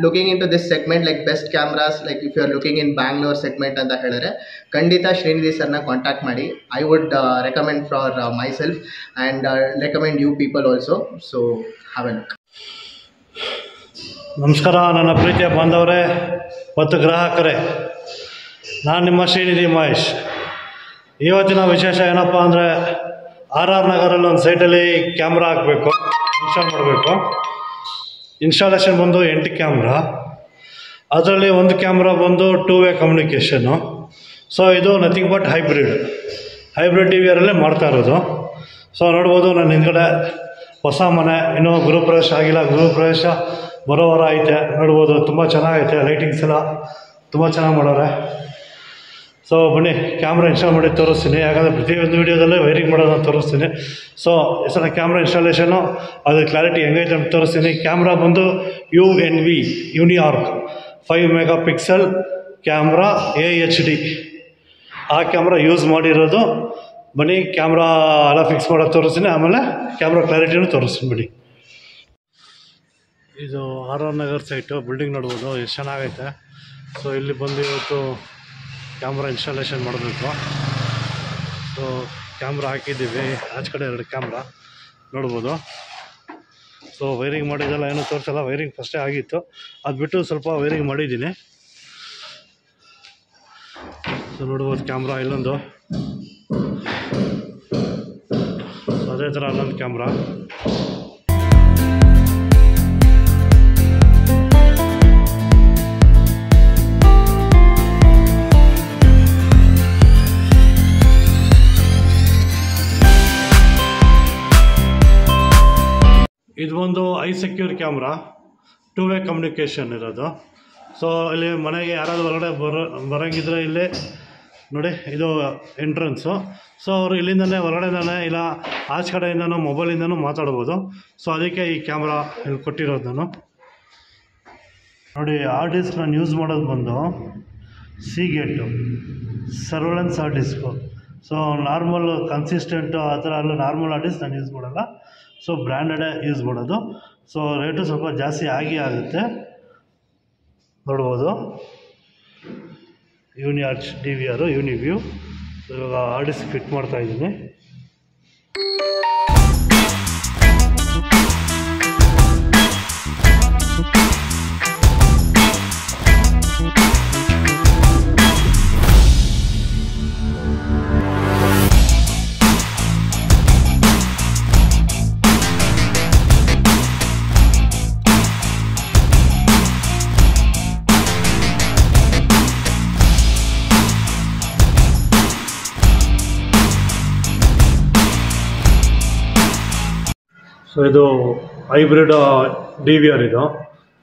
looking into this segment like best cameras, like if you are looking in Bangalore segment ಅಂತ ಹೇಳಿದ್ರೆ ಖಂಡಿತ ಶ್ರೀನಿಧಿ ಸರ್ನ contact ಮಾಡಿ. I would recommend for myself and recommend you people also. So have a look. ನಮಸ್ಕಾರ ನನ್ನ ಪ್ರೀತಿಯ ಬಾಂಧವರೇ ಮತ್ತು ಗ್ರಾಹಕರೇ, ನಾನು ನಿಮ್ಮ ಶ್ರೀನಿಧಿ ಮಹೇಶ್. ಇವತ್ತಿನ ವಿಶೇಷ ಏನಪ್ಪ ಅಂದರೆ RR ನಗರಲ್ಲಿ ಒಂದು ಸೈಟಲ್ಲಿ ಕ್ಯಾಮ್ರಾ ಹಾಕಬೇಕು, ಇನ್ಸ್ಟಾಲ್ ಮಾಡಬೇಕು. ಇನ್ಸ್ಟಾಲೇಷನ್ ಬಂದು 8 ಕ್ಯಾಮ್ರಾ, ಅದರಲ್ಲಿ ಒಂದು ಕ್ಯಾಮ್ರಾ ಬಂದು 2-ವೇ ಕಮ್ಯುನಿಕೇಷನ್ನು. ಸೊ ಇದು ನಥಿಂಗ್ ಬಟ್ ಹೈಬ್ರಿಡ್ DVRಲ್ಲೇ ಮಾಡ್ತಾ ಇರೋದು. ಸೊ ನೋಡ್ಬೋದು ನನ್ನ ಹಿಂದ್ಗಡೆ ಹೊಸ ಮನೆ, ಇನ್ನೂ ಗೃಹಪ್ರವೇಶ ಆಗಿಲ್ಲ, ಗೃಹಪ್ರವೇಶ ಬರೋವರ ಐತೆ. ನೋಡ್ಬೋದು ತುಂಬ ಚೆನ್ನಾಗೈತೆ, ಲೈಟಿಂಗ್ಸ್ ಎಲ್ಲ ತುಂಬ ಚೆನ್ನಾಗಿ ಮಾಡೋರೆ. ಸೊ ಬನ್ನಿ ಕ್ಯಾಮ್ರಾ ಇನ್ಸ್ಟಾಲ್ ಮಾಡಿ ತೋರಿಸ್ತೀನಿ, ಯಾಕಂದರೆ ಪ್ರತಿಯೊಂದು ವೀಡಿಯೋದಲ್ಲೇ ವೈರಿಂಗ್ ಮಾಡೋದನ್ನ ತೋರಿಸ್ತೀನಿ. ಸೊ ಈ ಕ್ಯಾಮ್ರಾ ಇನ್ಸ್ಟಾಲೇಷನು ಅದು ಕ್ಲಾರಿಟಿ ಹೆಂಗೈತೆ ಅಂತ ತೋರಿಸ್ತೀನಿ. ಕ್ಯಾಮ್ರಾ ಬಂದು UNV ಯೂನಿಯಾರ್ಕ್ 5 mega pixel camera AHD, ಆ ಕ್ಯಾಮ್ರಾ ಯೂಸ್ ಮಾಡಿರೋದು. ಬನ್ನಿ ಕ್ಯಾಮ್ರಾ ಎಲ್ಲ ಫಿಕ್ಸ್ ಮಾಡೋದು ತೋರಿಸ್ತೀನಿ, ಆಮೇಲೆ ಕ್ಯಾಮ್ರಾ ಕ್ಲಾರಿಟಿನೂ ತೋರಿಸ್ತೀನಿ. ಬಿಡಿ, ಇದು RR ನಗರ್ ಸೈಟು, ಬಿಲ್ಡಿಂಗ್ ನೋಡ್ಬೋದು ಎಷ್ಟು ಚೆನ್ನಾಗೈತೆ. ಸೊ ಇಲ್ಲಿ ಬಂದು ಇವತ್ತು ಕ್ಯಾಮ್ರಾ ಇನ್ಸ್ಟಾಲೇಷನ್ ಮಾಡಬೇಕು. ಸೊ ಕ್ಯಾಮ್ರಾ ಹಾಕಿದ್ದೀವಿ, ಆಚೆ ಕಡೆ 2 ಕ್ಯಾಮ್ರಾ ನೋಡ್ಬೋದು. ಸೊ ವೈರಿಂಗ್ ಮಾಡಿದ್ದೆಲ್ಲ ಏನೂ ತೋರಿಸಲ್ಲ, ವೈರಿಂಗ್ ಫಸ್ಟೇ ಆಗಿತ್ತು, ಅದು ಬಿಟ್ಟು ಸ್ವಲ್ಪ ವೈರಿಂಗ್ ಮಾಡಿದ್ದೀನಿ. ಸೊ ನೋಡ್ಬೋದು ಕ್ಯಾಮ್ರಾ ಇಲ್ಲೊಂದು, ಅದೇ ಥರ ಅಲ್ಲೊಂದು ಕ್ಯಾಮ್ರಾ. ಇದು ಒಂದು iSecure ಕ್ಯಾಮ್ರಾ, 2-ವೇ ಕಮ್ಯುನಿಕೇಷನ್ ಇರೋದು. ಸೊ ಇಲ್ಲಿ ಮನೆಗೆ ಯಾರಾದರೂ ಹೊರಗಡೆ ಬರೋಂಗಿದ್ರೆ ಇಲ್ಲಿ ನೋಡಿ, ಇದು ಎಂಟ್ರೆನ್ಸು. ಸೊ ಅವರು ಇಲ್ಲಿಂದನೇ ಹೊರಗಡೆಯಿಂದನೇ ಇಲ್ಲ ಆಚೆ ಕಡೆಯಿಂದನೂ ಮೊಬೈಲಿಂದನೂ ಮಾತಾಡ್ಬೋದು. ಸೊ ಅದಕ್ಕೆ ಈ ಕ್ಯಾಮ್ರಾ ಇಲ್ಲಿ ಕೊಟ್ಟಿರೋದು ನಾನು. ನೋಡಿ, ಹಾರ್ಡ್ ಡಿಸ್ಕ್ ನಾನು ಯೂಸ್ ಮಾಡೋದು ಬಂದು Seagate surveillance hard disk. So normal consistent ಆ ಥರ ಎಲ್ಲ ನಾರ್ಮಲ್ ಹಾರ್ಡ್ ಡಿಸ್ಕ್ ನಾನು ಯೂಸ್ ಮಾಡಲ್ಲ. ಸೊ ಬ್ರ್ಯಾಂಡೆಡೇ ಯೂಸ್ ಮಾಡೋದು. ಸೊ ರೇಟು ಸ್ವಲ್ಪ ಜಾಸ್ತಿ ಆಗುತ್ತೆ, ನೋಡ್ಬೋದು. Uniarch DVR Uniview. ಇವಾಗ ಹಾರ್ಡ್ ಡಿಸ್ಕ್ ಫಿಟ್ ಮಾಡ್ತಾಯಿದ್ದೀನಿ. ಸೊ ಇದು ಹೈಬ್ರಿಡ್ DVR ಇದು.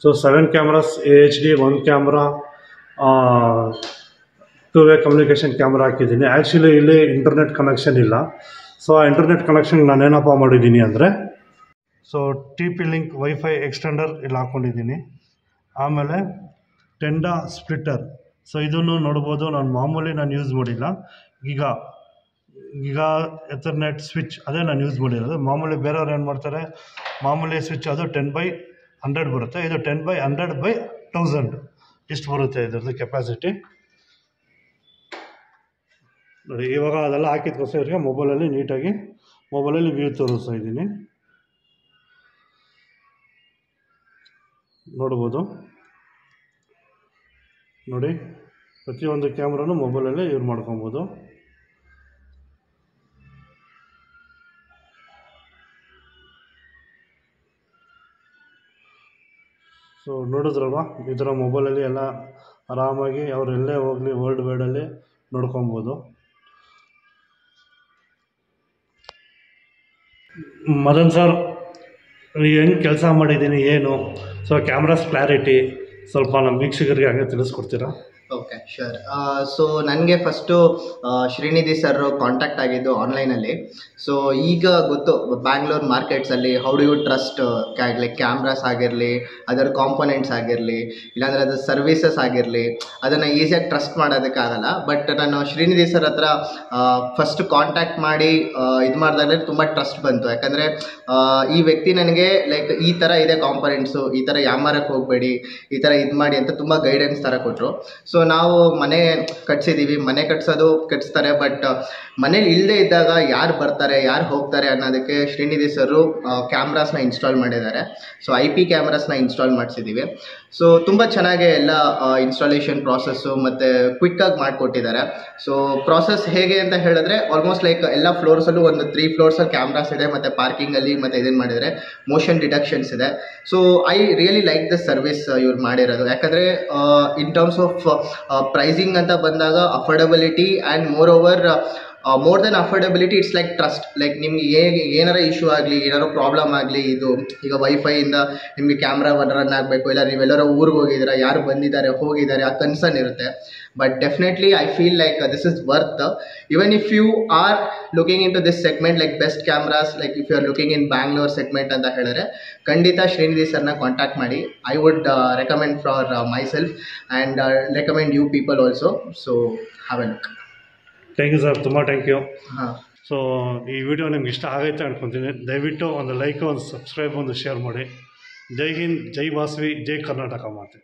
So 7 cameras AHD, 1 camera two way communication camera ಹಾಕಿದ್ದೀನಿ. ಆ್ಯಕ್ಚುಲಿ ಇಲ್ಲಿ ಇಂಟರ್ನೆಟ್ ಕನೆಕ್ಷನ್ ಇಲ್ಲ. ಸೊ ಆ ಇಂಟರ್ನೆಟ್ ಕನೆಕ್ಷನ್ ನಾನೇನಪ್ಪ ಮಾಡಿದ್ದೀನಿ ಅಂದರೆ, ಸೊ TP-Link ವೈಫೈ ಎಕ್ಸ್ಟೆಂಡರ್ ಇಲ್ಲಿ ಹಾಕ್ಕೊಂಡಿದ್ದೀನಿ. ಆಮೇಲೆ ಟೆಂಡಾ ಸ್ಪ್ಲಿಟ್ಟರ್. ಸೊ ಇದನ್ನು ನೋಡ್ಬೋದು, ನಾನು ಯೂಸ್ ಮಾಡಿಲ್ಲ. ಈಗ ಎಥರ್ನೆಟ್ ಸ್ವಿಚ್ ಅದೇ ನಾನು ಯೂಸ್ ಮಾಡಿರೋದು. ಮಾಮೂಲಿ ಬೇರೆಯವ್ರು ಏನು ಮಾಡ್ತಾರೆ, ಮಾಮೂಲಿ ಸ್ವಿಚ್ ಅದು 10/100 ಬರುತ್ತೆ, ಇದು 10/100/1000 ಇಷ್ಟು ಬರುತ್ತೆ ಇದ್ರದ್ದು ಕೆಪಾಸಿಟಿ. ನೋಡಿ, ಇವಾಗ ಅದೆಲ್ಲ ಹಾಕಿದ್ಕೋಸ್ಕರ ಇವರಿಗೆ ಮೊಬೈಲಲ್ಲಿ ನೀಟಾಗಿ ವ್ಯೂ ತೋರಿಸ್ತಾ ಇದ್ದೀನಿ. ನೋಡ್ಬೋದು, ನೋಡಿ ಪ್ರತಿಯೊಂದು ಕ್ಯಾಮ್ರಾನು ಮೊಬೈಲಲ್ಲೇ ಯೂಸ್ ಮಾಡ್ಕೊಬೋದು. ಸೊ ನೋಡಿದ್ರಲ್ವ, ಈ ಥರ ಮೊಬೈಲಲ್ಲಿ ಎಲ್ಲ ಆರಾಮಾಗಿ ಅವ್ರು ಎಲ್ಲೇ ಹೋಗಲಿ ವರ್ಲ್ಡ್ ವೈಡಲ್ಲಿ ನೋಡ್ಕೊಬೋದು. ಮದನ್ ಸರ್, ಹೆಂಗೆ ಕೆಲಸ ಮಾಡಿದ್ದೀನಿ ಏನು, ಸೊ ಕ್ಯಾಮ್ರಾಸ್ ಕ್ಲಾರಿಟಿ ಸ್ವಲ್ಪ ನಮ್ಮ ವೀಕ್ಷಕರಿಗೆ ಹಂಗೆ ತಿಳಿಸ್ಕೊಡ್ತೀರಾ? Okay sure. ಸೊ ನನಗೆ ಫಸ್ಟು ಶ್ರೀನಿಧಿ ಸರ್ ಕಾಂಟ್ಯಾಕ್ಟ್ ಆಗಿದ್ದು ಆನ್ಲೈನಲ್ಲಿ. ಸೊ ಈಗ ಗೊತ್ತು ಬ್ಯಾಂಗ್ಳೂರ್ ಮಾರ್ಕೆಟ್ಸಲ್ಲಿ how do you trust like cameras ಆಗಿರಲಿ, ಅದರ ಕಾಂಪೊನೆಂಟ್ಸ್ ಆಗಿರಲಿ, ಇಲ್ಲಾಂದರೆ ಅದರ ಸರ್ವಿಸಸ್ ಆಗಿರಲಿ, ಅದನ್ನು ಈಸಿಯಾಗಿ ಟ್ರಸ್ಟ್ ಮಾಡೋದಕ್ಕಾಗಲ್ಲ. ಬಟ್ ನಾನು ಶ್ರೀನಿಧಿ ಸರ್ ಹತ್ರ ಫಸ್ಟ್ ಕಾಂಟ್ಯಾಕ್ಟ್ ಮಾಡಿ ಇದು ಮಾಡಿದಾಗಲೇ ತುಂಬ ಟ್ರಸ್ಟ್ ಬಂತು. ಯಾಕಂದರೆ ಈ ವ್ಯಕ್ತಿ ನನಗೆ ಲೈಕ್ ಈ ಥರ ಇದೆ ಕಾಂಪೊನೆಂಟ್ಸು, ಈ ಥರ ಯಾಮಾರಕ್ಕೆ ಹೋಗಬೇಡಿ, ಈ ಥರ ಇದು ಮಾಡಿ ಅಂತ ತುಂಬ ಗೈಡೆನ್ಸ್ ಥರ ಕೊಟ್ಟರು. ಸೊ ನಾವು ಮನೆ ಕಟ್ಸಿದ್ದೀವಿ, ಮನೆ ಕಟ್ಸ್ತಾರೆ, ಬಟ್ ಮನೇಲಿ ಇಲ್ಲದೆ ಇದ್ದಾಗ ಯಾರು ಬರ್ತಾರೆ ಯಾರು ಹೋಗ್ತಾರೆ ಅನ್ನೋದಕ್ಕೆ ಶ್ರೀನಿಧಿ ಸರು ಕ್ಯಾಮ್ರಾಸ್ನ ಇನ್ಸ್ಟಾಲ್ ಮಾಡಿದ್ದಾರೆ. ಸೊ IP ಕ್ಯಾಮ್ರಾಸ್ನ ಇನ್ಸ್ಟಾಲ್ ಮಾಡಿಸಿದ್ದೀವಿ. ಸೊ ತುಂಬ ಚೆನ್ನಾಗಿ ಎಲ್ಲ ಇನ್ಸ್ಟಾಲೇಷನ್ ಪ್ರಾಸೆಸ್ಸು ಮತ್ತು ಕ್ವಿಕ್ಕಾಗಿ ಮಾಡಿಕೊಟ್ಟಿದ್ದಾರೆ. ಸೊ ಪ್ರಾಸೆಸ್ ಹೇಗೆ ಅಂತ ಹೇಳಿದ್ರೆ ಆಲ್ಮೋಸ್ಟ್ ಲೈಕ್ ಎಲ್ಲ ಫ್ಲೋರ್ಸಲ್ಲೂ ಒಂದು 3 ಫ್ಲೋರ್ಸಲ್ಲಿ ಕ್ಯಾಮ್ರಾಸ್ ಇದೆ, ಮತ್ತು ಪಾರ್ಕಿಂಗಲ್ಲಿ ಮತ್ತು ಇದನ್ನು ಮಾಡಿದರೆ ಮೋಷನ್ ಡಿಟೆಕ್ಷನ್ಸ್ ಇದೆ. So I really like the service ಇವ್ರು ಮಾಡಿರೋದು. ಯಾಕಂದರೆ ಇನ್ ಟರ್ಮ್ಸ್ ಆಫ್ ಪ್ರೈಸಿಂಗ್ ಅಂತ ಬಂದಾಗ affordability and more than affordability, it's like trust. Like ನಿಮ್ಗೆ ಏನಾರ ಇಶ್ಯೂ ಆಗಲಿ, ಏನಾರೋ ಪ್ರಾಬ್ಲಮ್ ಆಗಲಿ, ಇದು ಈಗ ವೈಫೈಯಿಂದ ನಿಮಗೆ ಕ್ಯಾಮ್ರಾ ರನ್ ಆಗಬೇಕು, ಇಲ್ಲ ನೀವೆಲ್ಲರೂ ಊರಿಗೆ ಹೋಗಿದ್ದೀರಾ, ಯಾರು ಬಂದಿದ್ದಾರೆ ಹೋಗಿದ್ದಾರೆ, ಆ ಕನ್ಸರ್ನ್ ಇರುತ್ತೆ. But definitely I feel like this is worth. Even if you are looking into this segment like best cameras, like if you are looking in Bangalore segment ಅಂತ ಹೇಳಿದ್ರೆ ಖಂಡಿತ ಶ್ರೀನಿಧಿ ಸರ್ನ ಕಾಂಟ್ಯಾಕ್ಟ್ ಮಾಡಿ. I would recommend for myself and recommend you people also. So have a look. Thank you sir, ತುಂಬ thank you. ಹಾಂ, ಸೊ ಈ video ನಿಮ್ಗೆ ಇಷ್ಟ ಆಗೈತೆ ಅನ್ಕೊತೀನಿ. ದಯವಿಟ್ಟು ಒಂದು ಲೈಕ್, ಒಂದು ಸಬ್ಸ್ಕ್ರೈಬ್, ಒಂದು ಶೇರ್ ಮಾಡಿ. ಜೈ ಹಿಂದ್, ಜೈ ವಾಸವಿ, ಜೈ ಕರ್ನಾಟಕ ಮಾತೆ.